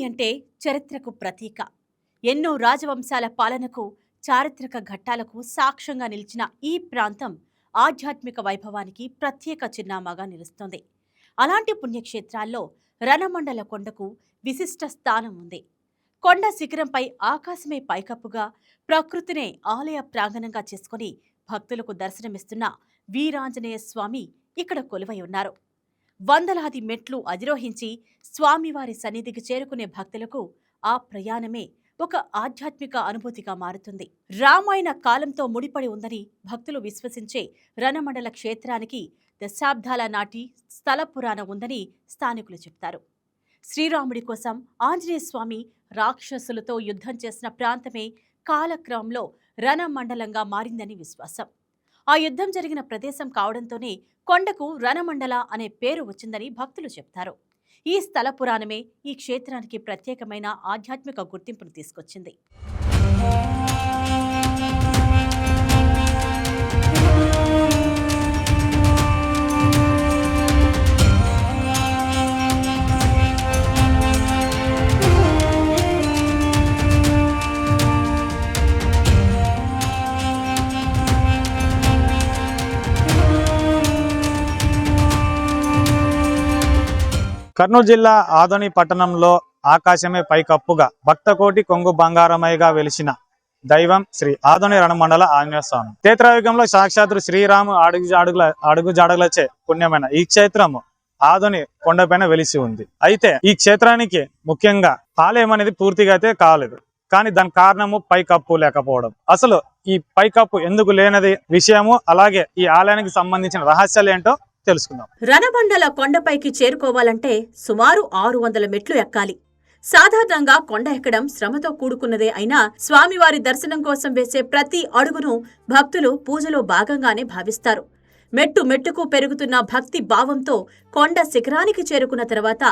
అంటే చరిత్రకు ప్రతీక. ఎన్నో రాజవంశాల పాలనకు, చారిత్రక ఘట్టాలకు సాక్ష్యంగా నిలిచిన ఈ ప్రాంతం ఆధ్యాత్మిక వైభవానికి ప్రత్యేక చిరునామాగా నిలుస్తోంది. అలాంటి పుణ్యక్షేత్రాల్లో రణమండల కొండకు విశిష్ట స్థానం ఉంది. కొండ శిఖరంపై ఆకాశమే పైకప్పుగా, ప్రకృతినే ఆలయ ప్రాంగణంగా చేసుకుని భక్తులకు దర్శనమిస్తున్న వీరాంజనేయ స్వామి ఇక్కడ కొలువై ఉన్నారు. వందలాది మెట్లు అధిరోహించి స్వామివారి సన్నిధికి చేరుకునే భక్తులకు ఆ ప్రయాణమే ఒక ఆధ్యాత్మిక అనుభూతిగా మారుతుంది. రామాయణ కాలంతో ముడిపడి ఉందని భక్తులు విశ్వసించే రణమండల క్షేత్రానికి దశాబ్దాల నాటి స్థల పురాణం ఉందని స్థానికులు చెప్తారు. శ్రీరాముడి కోసం ఆంజనేయ స్వామి రాక్షసులతో యుద్ధం చేసిన ప్రాంతమే కాలక్రమంలో రణమండలంగా మారిందని విశ్వాసం. ఆ యుద్ధం జరిగిన ప్రదేశం కావడంతోనే కొండకు రణమండల అనే పేరు వచ్చిందని భక్తులు చెప్తారు. ఈ స్థల పురాణమే ఈ క్షేత్రానికి ప్రత్యేకమైన ఆధ్యాత్మిక గుర్తింపును తీసుకొచ్చింది. కర్నూలు జిల్లా ఆదోని పట్టణంలో ఆకాశమే పైకప్పుగా భక్తకోటి కొంగు బంగారమయ్యగా వెలిసిన దైవం శ్రీ ఆదోని రణమండల ఆంజనేయ స్వామి. క్షేత్రయుగంలో సాక్షాత్తు శ్రీరాము అడుగు జాడలచే పుణ్యమైన ఈ క్షేత్రము ఆదోని కొండపైన వెలిసి ఉంది. అయితే ఈ క్షేత్రానికి ముఖ్యంగా ఆలయం అనేది పూర్తిగా అయితే కాలేదు. కానీ దాని కారణము పైకప్పు లేకపోవడం. అసలు ఈ పైకప్పు ఎందుకు లేనది విషయము, అలాగే ఈ ఆలయానికి సంబంధించిన రహస్యాలు ఏంటో తెలుసుకుందాం. రణమండల కొండపైకి చేరుకోవాలంటే సుమారు 600 మెట్లు ఎక్కాలి. సాధారణంగా కొండ ఎక్కడం శ్రమతో కూడుకున్నదే అయినా స్వామివారి దర్శనం కోసం వేసే ప్రతి అడుగును భక్తులు పూజలో భాగంగానే భావిస్తారు. మెట్టు మెట్టుకు పెరుగుతున్న భక్తి భావంతో కొండ శిఖరానికి చేరుకున్న తర్వాత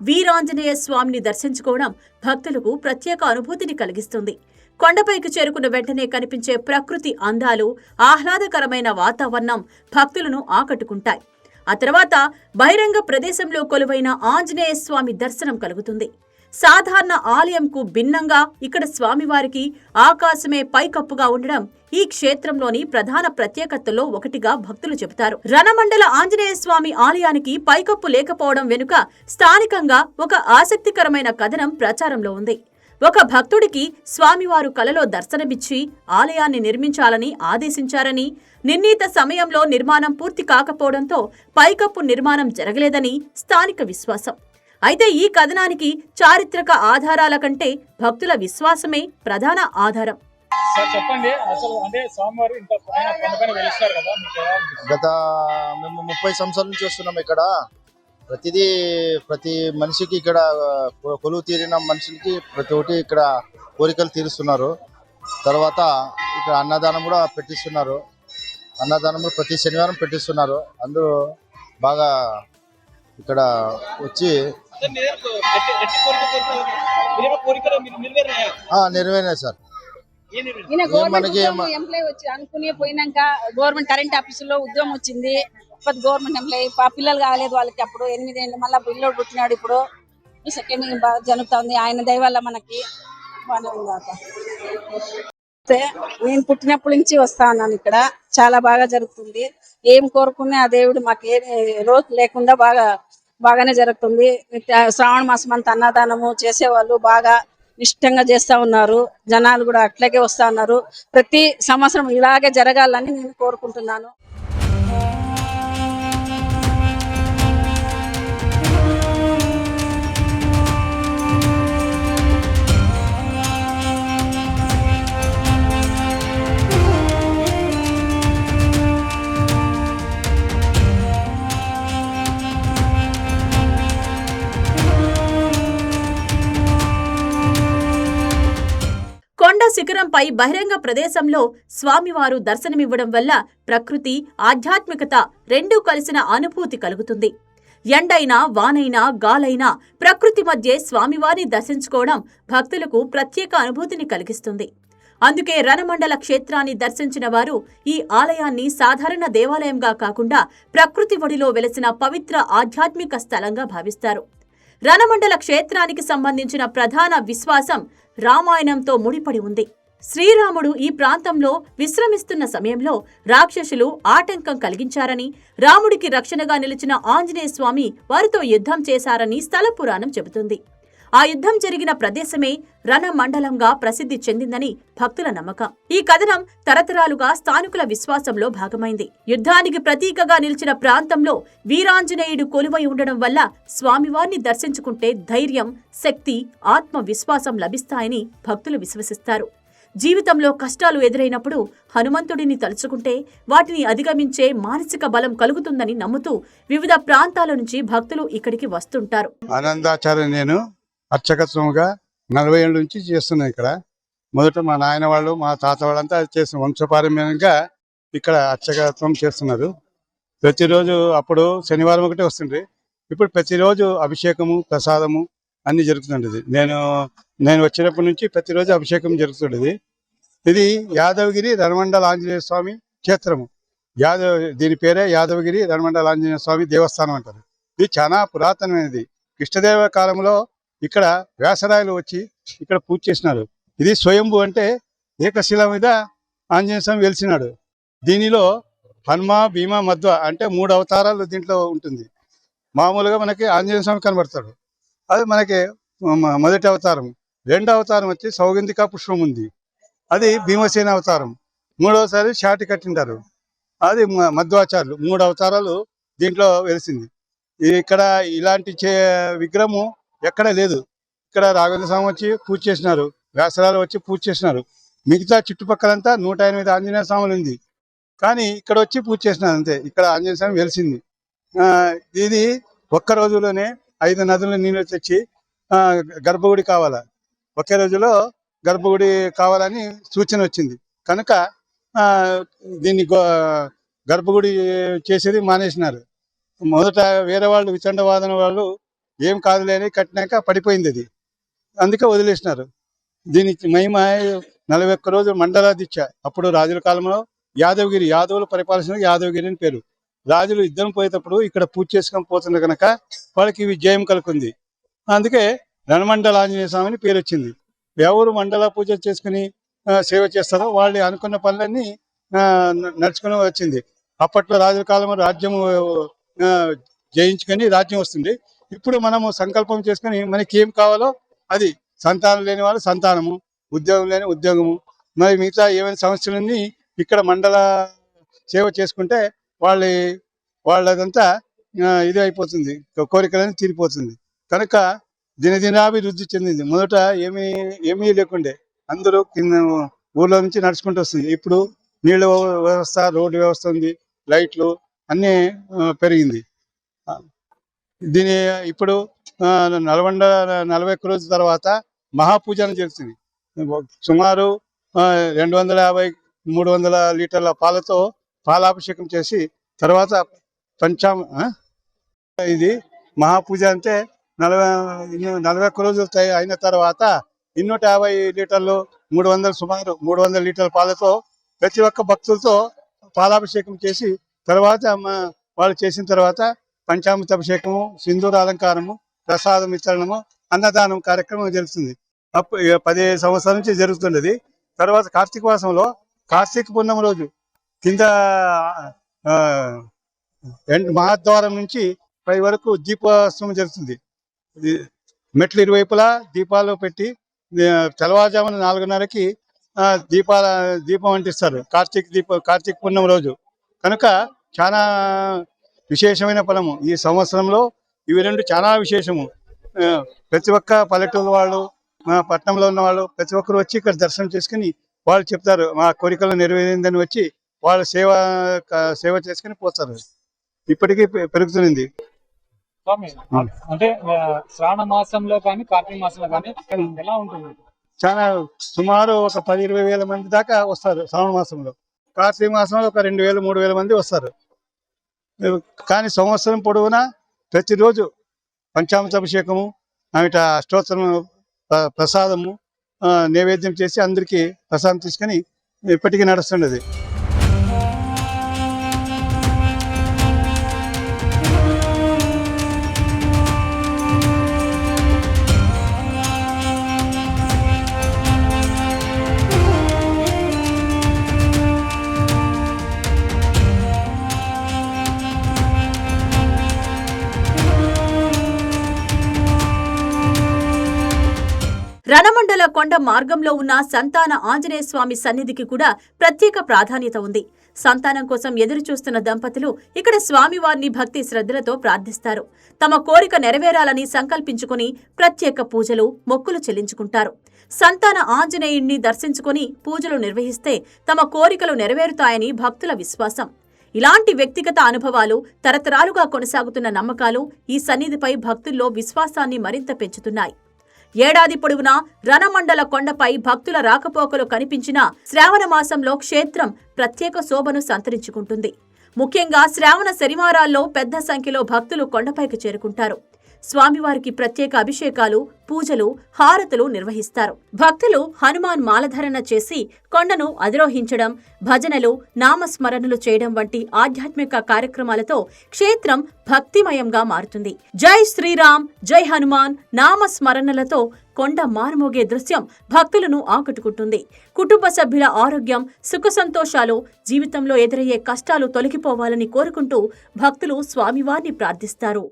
వీరాంజనేయ స్వామిని దర్శించుకోవడం భక్తులకు ప్రత్యేక అనుభూతిని కలిగిస్తుంది. కొండపైకి చేరుకున్న వెంటనే కనిపించే ప్రకృతి అందాలు, ఆహ్లాదకరమైన వాతావరణం భక్తులను ఆకట్టుకుంటాయి. ఆ తర్వాత బహిరంగ ప్రదేశంలో కొలువైన ఆంజనేయ స్వామి దర్శనం కలుగుతుంది. సాధారణ ఆలయంకు భిన్నంగా ఇక్కడ స్వామివారికి ఆకాశమే పైకప్పుగా ఉండడం ఈ క్షేత్రంలోని ప్రధాన ప్రత్యేకతల్లో ఒకటిగా భక్తులు చెబుతారు. రణమండల ఆంజనేయ స్వామి ఆలయానికి పైకప్పు లేకపోవడం వెనుక స్థానికంగా ఒక ఆసక్తికరమైన కథనం ప్రచారంలో ఉంది. ఒక భక్తుడికి స్వామివారు కలలో దర్శనమిచ్చి ఆలయాన్ని నిర్మించాలని ఆదేశించారని, నిర్ణీత సమయంలో నిర్మాణం పూర్తి కాకపోవడంతో పైకప్పు నిర్మాణం జరగలేదని స్థానిక విశ్వాసం. అయితే ఈ కథనానికి చారిత్రక ఆధారాల కంటే భక్తుల విశ్వాసమే ప్రధాన ఆధారం. గత మేము 30 సంవత్సరాల నుంచి వస్తున్నాం. ఇక్కడ ప్రతి మనిషికి ఇక్కడ కొలువు తీరిన మనిషికి ప్రతి ఒక్కటి ఇక్కడ కోరికలు తీరుస్తున్నారు. తర్వాత ఇక్కడ అన్నదానం కూడా పెట్టిస్తున్నారు. అన్నదానం ప్రతి శనివారం పెట్టిస్తున్నారు. అందరూ బాగా ఇక్కడ వచ్చి నెరవేరాయి సార్. మనకి ఎంప్లాయ్ వచ్చి అనుకుని పోయినాక గవర్నమెంట్ కరెంట్ ఆఫీసులో ఉద్యోగం వచ్చింది. గవర్నమెంట్ ఎంప్లాయ్ పిల్లలు కాలేదు వాళ్ళకి. అప్పుడు 8 ఏళ్ళు మళ్ళీ పిల్లలు పుట్టినాడు. ఇప్పుడు సెకండ్ బాగా జరుగుతుంది. ఆయన దయ వల్ల మనకి బాగానే ఉంది. నేను పుట్టినప్పటి నుంచి వస్తా ఉన్నాను. ఇక్కడ చాలా బాగా జరుగుతుంది. ఏం కోరుకునే ఆ దేవుడు మాకు ఏ రోజు లేకుండా బాగానే జరుగుతుంది. శ్రావణ మాసం అంతా అన్నదానము చేసేవాళ్ళు బాగా నిష్టంగా చేస్తా ఉన్నారు. జనాలు కూడా అట్లాగే వస్తా ఉన్నారు. ప్రతి సంవత్సరం ఇలాగే జరగాలని నేను కోరుకుంటున్నాను. కొండ శిఖరంపై బహిరంగ ప్రదేశంలో స్వామివారు దర్శనమివ్వడం వల్ల ప్రకృతి, ఆధ్యాత్మికత రెండూ కలిసిన అనుభూతి కలుగుతుంది. ఎండైనా, వానైనా, గాలైనా ప్రకృతి మధ్య స్వామివారిని దర్శించుకోవడం భక్తులకు ప్రత్యేక అనుభూతిని కలిగిస్తుంది. అందుకే రణమండల క్షేత్రాన్ని దర్శించిన వారు ఈ ఆలయాన్ని సాధారణ దేవాలయంగా కాకుండా ప్రకృతి ఒడిలో వెలసిన పవిత్ర ఆధ్యాత్మిక స్థలంగా భావిస్తారు. రణమండల క్షేత్రానికి సంబంధించిన ప్రధాన విశ్వాసం రామాయణంతో ముడిపడి ఉంది. శ్రీరాముడు ఈ ప్రాంతంలో విశ్రమిస్తున్న సమయంలో రాక్షసులు ఆటంకం కలిగించారని, రాముడికి రక్షణగా నిలిచిన ఆంజనేయ స్వామి వారితో యుద్ధం చేశారని స్థల పురాణం చెబుతుంది. ఆ యుద్ధం జరిగిన ప్రదేశమే రణమండలంగా ప్రసిద్ధి చెందిందని భక్తుల నమ్మకం. ఈ కథనం తరతరాలుగా స్థానికుల విశ్వాసంలో భాగమైంది. యుద్ధానికి ప్రతీకగా నిలిచిన ప్రాంతంలో వీరాంజనేయుడు కొలువై ఉండడం వల్ల స్వామివారిని దర్శించుకుంటే ధైర్యం, శక్తి, ఆత్మవిశ్వాసం లభిస్తాయని భక్తులు విశ్వసిస్తారు. జీవితంలో కష్టాలు ఎదురైనప్పుడు హనుమంతుడిని తలుచుకుంటే వాటిని అధిగమించే మానసిక బలం కలుగుతుందని నమ్ముతూ వివిధ ప్రాంతాల నుంచి భక్తులు ఇక్కడికి వస్తుంటారు. ఆనందాచార్య నేను అర్చకత్వముగా 40 ఏళ్ళ నుంచి చేస్తున్నాను ఇక్కడ. మొదట మా నాయన వాళ్ళు, మా తాత వాళ్ళంతా చేస్తున్నారు. వంశపారంపర్యంగా ఇక్కడ అర్చకత్వం చేస్తున్నారు. ప్రతిరోజు అప్పుడు శనివారం ఒకటే వస్తుండే, ఇప్పుడు ప్రతిరోజు అభిషేకము, ప్రసాదము అన్ని జరుగుతుండేది. నేను వచ్చినప్పటి నుంచి ప్రతిరోజు అభిషేకం జరుగుతుండేది. ఇది యాదవగిరి రణమండల ఆంజనేయ స్వామి క్షేత్రము. దీని పేరే యాదవగిరి రణమండల ఆంజనేయ స్వామి దేవస్థానం అంటారు. ఇది చాలా పురాతనమైనది. కృష్ణదేవ కాలంలో ఇక్కడ వ్యాసరాయలు వచ్చి ఇక్కడ పూజ చేసినారు. ఇది స్వయంభు, అంటే ఏకశిల మీద ఆంజనేయ స్వామి వెలిసినాడు. దీనిలో హనుమ, భీమ, మధ్వ అంటే 3 అవతారాలు దీంట్లో ఉంటుంది. మామూలుగా మనకి ఆంజనేయ స్వామి కనబడతాడు, అది మనకి మొదటి అవతారం. 2వ అవతారం వచ్చి సౌగంధిక పుష్పం ఉంది, అది భీమసేన అవతారం. 3వసారి షాటి కట్టింటారు, అది మధ్వాచార్యులు. 3 అవతారాలు దీంట్లో వెలిసింది. ఇక్కడ ఇలాంటి విగ్రహము ఎక్కడ లేదు. ఇక్కడ రాఘవేంద్ర స్వామి వచ్చి పూజ చేసినారు, వ్యాసరాలు వచ్చి పూజ చేసినారు. మిగతా చుట్టుపక్కలంతా 108 ఆంజనేయ స్వాములు ఉంది, కానీ ఇక్కడ వచ్చి పూజ చేసినారు అంతే. ఇక్కడ ఆంజనేయ స్వామి వెలిసింది. ఇది ఒక్క రోజులోనే 5 నదుల నీళ్ళు తెచ్చి గర్భగుడి కావాలా, ఒకే రోజులో గర్భగుడి కావాలని సూచన వచ్చింది కనుక దీన్ని గర్భగుడి చేసేది మానేసినారు. మొదట వేరే వాళ్ళు, విచండవాదన వాళ్ళు ఏం కాదులే అని కట్టినాక పడిపోయింది అది, అందుకే వదిలేసినారు. దీనికి మహిమ 41 రోజులు మండల దీక్ష. అప్పుడు రాజుల కాలంలో యాదవగిరి, యాదవులు పరిపాలించిన యాదవగిరి అని పేరు. రాజులు యుద్ధం పోయేటప్పుడు ఇక్కడ పూజ చేసుకొని పోతున్నారు కనుక వాళ్ళకి విజయం కలుగుతుంది. అందుకే రణమండల ఆంజనేయ స్వామి అని పేరు వచ్చింది. ఎవరు మండల పూజ చేసుకుని సేవ చేస్తారో వాళ్ళు అనుకున్న పనులన్నీ నడుచుకుని వచ్చింది. అప్పట్లో రాజుల కాలంలో రాజ్యము జయించుకొని రాజ్యం వస్తుంది. ఇప్పుడు మనము సంకల్పం చేసుకుని మనకి ఏం కావాలో అది, సంతానం లేని వాళ్ళు సంతానము, ఉద్యోగం లేని ఉద్యోగము, మరి మిగతా ఏమైనా సమస్యలన్నీ ఇక్కడ మండల సేవ చేసుకుంటే వాళ్ళదంతా ఇది అయిపోతుంది, కోరికలని తీరిపోతుంది. కనుక దినదినాభివృద్ధి చెందింది. మొదట ఏమీ లేకుండే, అందరూ కింద ఊర్లో నుంచి నడుచుకుంటూ వస్తుంది. ఇప్పుడు నీళ్ళ వ్యవస్థ, రోడ్డు వ్యవస్థ ఉంది, లైట్లు అన్నీ పెరిగింది. దీని ఇప్పుడు 41 రోజుల తర్వాత మహాపూజన జరుగుతుంది. సుమారు 250-300 లీటర్ల పాలతో పాలాభిషేకం చేసి తర్వాత ఇది మహాపూజ అంటే 41 రోజులు అయిన తర్వాత 250 లీటర్లు, సుమారు 300 లీటర్ల పాలతో ప్రతి ఒక్క భక్తులతో పాలాభిషేకం చేసి తర్వాత వాళ్ళు చేసిన తర్వాత పంచామృత అభిషేకము, సింధూర అలంకారము, ప్రసాదం వితరణము, అన్నదానం కార్యక్రమం జరుగుతుంది. 10 సంవత్సరాల నుంచి జరుగుతున్నది. తర్వాత కార్తీక మాసంలో కార్తీక పూర్ణిమ రోజు కింద మహాద్వారం నుంచి పై వరకు దీపోత్సవం జరుగుతుంది. మెట్లు ఇరువైపులా దీపాలు పెట్టి తెల్లవారుజామున 4:30కి దీపం అంటిస్తారు. కార్తీక పూర్ణిమ రోజు కనుక చాలా విశేషమైన ఫలము. ఈ సంవత్సరంలో ఇవి 2 చాలా విశేషము. ప్రతి ఒక్క పల్లెటూరు వాళ్ళు, పట్టణంలో ఉన్న వాళ్ళు ప్రతి ఒక్కరు వచ్చి ఇక్కడ దర్శనం చేసుకుని వాళ్ళు చెప్తారు మా కోరికలు నెరవేరిందని వచ్చి వాళ్ళు సేవ చేసుకుని పోతారు. ఇప్పటికీ పెరుగుతుంది. అంటే శ్రావణ మాసంలో కానీ కార్తీక మాసంలో కానీ ఎలా ఉంటుంది? చాలా సుమారు ఒక 10-20 వేల మంది దాకా వస్తారు శ్రావణ మాసంలో. కార్తీక మాసంలో ఒక 2,000-3,000 మంది వస్తారు. కానీ సంవత్సరం పొడవునా ప్రతిరోజు పంచామృత అభిషేకము, అష్టోత్తరం, ప్రసాదము నైవేద్యం చేసి అందరికీ ప్రసాదం తీసుకొని ఇప్పటికీ నడుస్తున్నది. రణమండల కొండ మార్గంలో ఉన్న సంతాన ఆంజనేయ స్వామి సన్నిధికి కూడా ప్రత్యేక ప్రాధాన్యత ఉంది. సంతానం కోసం ఎదురు చూస్తున్న దంపతులు ఇక్కడ స్వామివారిని భక్తి శ్రద్ధలతో ప్రార్థిస్తారు. తమ కోరిక నెరవేరాలని సంకల్పించుకుని ప్రత్యేక పూజలు, మొక్కులు చెల్లించుకుంటారు. సంతాన ఆంజనేయుణ్ణి దర్శించుకుని పూజలు నిర్వహిస్తే తమ కోరికలు నెరవేరుతాయని భక్తుల విశ్వాసం. ఇలాంటి వ్యక్తిగత అనుభవాలు, తరతరాలుగా కొనసాగుతున్న నమ్మకాలు ఈ సన్నిధిపై భక్తుల్లో విశ్వాసాన్ని మరింత పెంచుతున్నాయి. ఏడాది పొడవునా రణమండల కొండపై భక్తుల రాకపోకలు కనిపించినా శ్రావణ మాసంలో క్షేత్రం ప్రత్యేక శోభను సంతరించుకుంటుంది. ముఖ్యంగా శ్రావణ శనివారాల్లో పెద్ద సంఖ్యలో భక్తులు కొండపైకి చేరుకుంటారు. స్వామివారికి ప్రత్యేక అభిషేకాలు, పూజలు, హారతులు నిర్వహిస్తారు. భక్తులు హనుమాన్ మాలధారణ చేసి కొండను అధిరోహించడం, భజనలు, నామస్మరణలు చేయడం వంటి ఆధ్యాత్మిక కార్యక్రమాలతో క్షేత్రం భక్తిమయంగా మారుతుంది. జై శ్రీరామ్, జై హనుమాన్ నామస్మరణలతో కొండ మారుమోగే దృశ్యం భక్తులను ఆకట్టుకుంటుంది. కుటుంబ సభ్యుల ఆరోగ్యం, సుఖ సంతోషాలు, జీవితంలో ఎదురయ్యే కష్టాలు తొలగిపోవాలని కోరుకుంటూ భక్తులు స్వామివారిని ప్రార్థిస్తారు.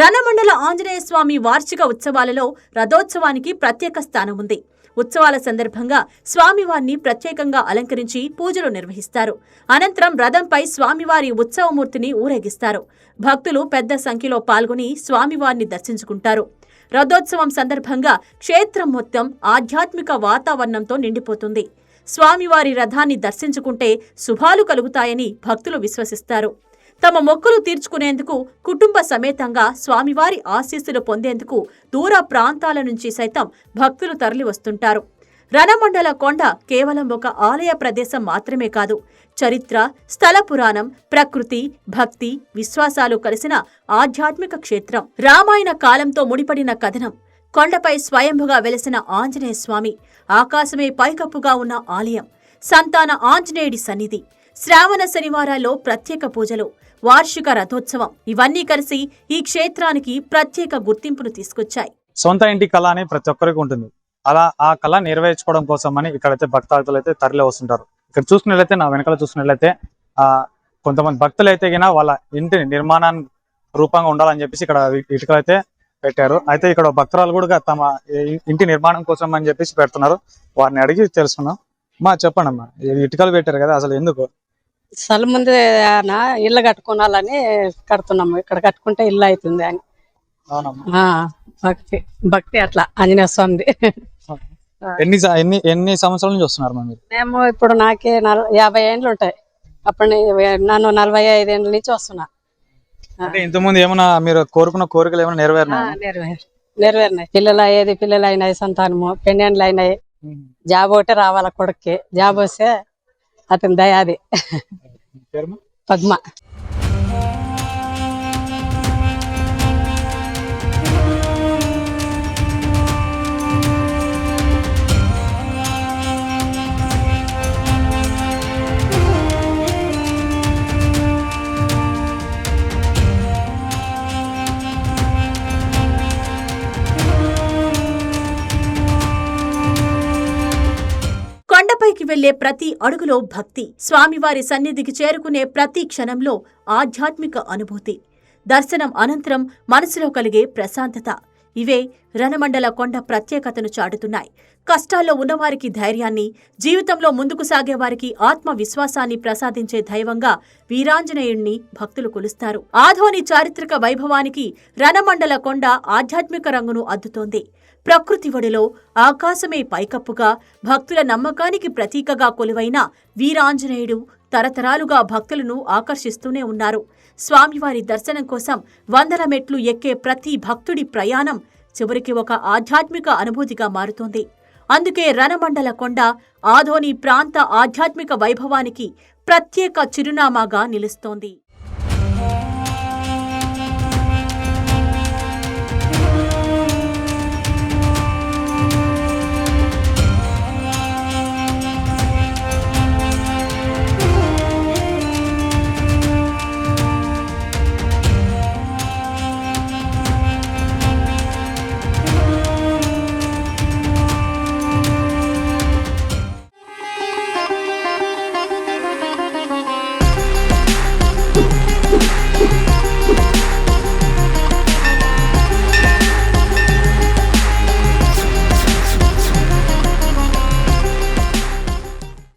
రణమండల ఆంజనేయ స్వామి వార్షిక ఉత్సవాలలో రథోత్సవానికి ప్రత్యేక స్థానం ఉంది. ఉత్సవాల సందర్భంగా స్వామివారిని ప్రత్యేకంగా అలంకరించి పూజలు నిర్వహిస్తారు. అనంతరం రథంపై స్వామివారి ఉత్సవమూర్తిని ఊరేగిస్తారు. భక్తులు పెద్ద సంఖ్యలో పాల్గొని స్వామివారిని దర్శించుకుంటారు. రథోత్సవం సందర్భంగా క్షేత్రం మొత్తం ఆధ్యాత్మిక వాతావరణంతో నిండిపోతుంది. స్వామివారి రథాన్ని దర్శించుకుంటే శుభాలు కలుగుతాయని భక్తులు విశ్వసిస్తారు. తమ మొక్కులు తీర్చుకునేందుకు కుటుంబ సమేతంగా స్వామివారి ఆశీస్సులు పొందేందుకు దూర ప్రాంతాల నుంచి సైతం భక్తులు తరలివస్తుంటారు. రణమండల కొండ కేవలం ఒక ఆలయ ప్రదేశం మాత్రమే కాదు, చరిత్ర, స్థల పురాణం, ప్రకృతి, భక్తి, విశ్వాసాలు కలిసిన ఆధ్యాత్మిక క్షేత్రం. రామాయణ కాలంతో ముడిపడిన కథనం, కొండపై స్వయంభుగా వెలసిన ఆంజనేయ స్వామి, ఆకాశమే పైకప్పుగా ఉన్న ఆలయం, సంతాన ఆంజనేయుడి సన్నిధి, శ్రావణ శనివారాల్లో ప్రత్యేక పూజలు, వార్షిక రథోత్సవం ఇవన్నీ కలిసి ఈ క్షేత్రానికి ప్రత్యేక గుర్తింపును తీసుకొచ్చాయి. సొంత ఇంటి కళ అని ప్రతి ఒక్కరికి ఉంటుంది. అలా ఆ కళ నెరవేర్చుకోవడం కోసం అని ఇక్కడైతే భక్తాదులు అయితే తరలి వస్తుంటారు. ఇక్కడ చూసుకున్నట్లయితే, నా వెనకాల చూసుకున్నట్లయితే కొంతమంది భక్తులు అయితే గిన వాళ్ళ ఇంటిని నిర్మాణాన్ని రూపంగా ఉండాలని చెప్పేసి ఇక్కడ ఇటుకలు అయితే పెట్టారు. అయితే ఇక్కడ భక్తురాలు కూడా తమ ఇంటి నిర్మాణం కోసం అని చెప్పేసి పెడుతున్నారు. వారిని అడిగి తెలుసుకున్నాం. చెప్పండి అమ్మా, ఇటుకలు పెట్టారు కదా, అసలు ఎందుకు? స్థలం ముందు ఇల్లు కట్టుకోవాలని కడుతున్నాము. ఇక్కడ కట్టుకుంటే ఇల్లు అవుతుంది అని భక్తి భక్తి అట్లా ఆంజనేయ స్వామిది. ఎన్ని సంవత్సరాల నుంచి వస్తున్నారు మీరు? మేము ఇప్పుడు నాకే 50 ఏండ్లు ఉంటాయి. అప్పుడు నన్ను 45 ఏండ్ల నుంచి వస్తున్నా. ఇంతకుముందు ఏమన్నా మీరు కోరుకున్న కోరికలు ఏమైనా నెరవేరినాయి. పిల్లలు అయినాయి, సంతానము, పెళ్ళిళ్ళు అయినాయి. జాబ్ ఒకటే రావాల కొడుక్కి. జాబ్ వస్తే అతని దయాది. పద్మ. కొండపైకి వెళ్లే ప్రతి అడుగులో భక్తి, స్వామివారి సన్నిధికి చేరుకునే ప్రతి క్షణంలో ఆధ్యాత్మిక అనుభూతి, దర్శనం అనంతరం మనసులో కలిగే ప్రశాంతత, ఇవే రణమండల కొండ ప్రత్యేకతను చాటుతున్నాయి. కష్టాల్లో ఉన్నవారికి ధైర్యాన్ని, జీవితంలో ముందుకు సాగేవారికి ఆత్మవిశ్వాసాన్ని ప్రసాదించే దైవంగా వీరాంజనేయుణ్ణి భక్తులు కొలుస్తారు. ఆధోని చారిత్రక వైభవానికి రణమండల కొండ ఆధ్యాత్మిక రంగును అద్దుతోంది. ప్రకృతి ఒడిలో ఆకాశమే పైకప్పుగా భక్తుల నమ్మకానికి ప్రతీకగా కొలువైన వీరాంజనేయుడు తరతరాలుగా భక్తులను ఆకర్షిస్తూనే ఉన్నారు. స్వామివారి దర్శనం కోసం వందల మెట్లు ఎక్కే ప్రతి భక్తుడి ప్రయాణం చివరికి ఒక ఆధ్యాత్మిక అనుభూతిగా మారుతోంది. అందుకే రణమండల కొండ ఆధోని ప్రాంత ఆధ్యాత్మిక వైభవానికి ప్రత్యేక చిరునామాగా నిలుస్తోంది.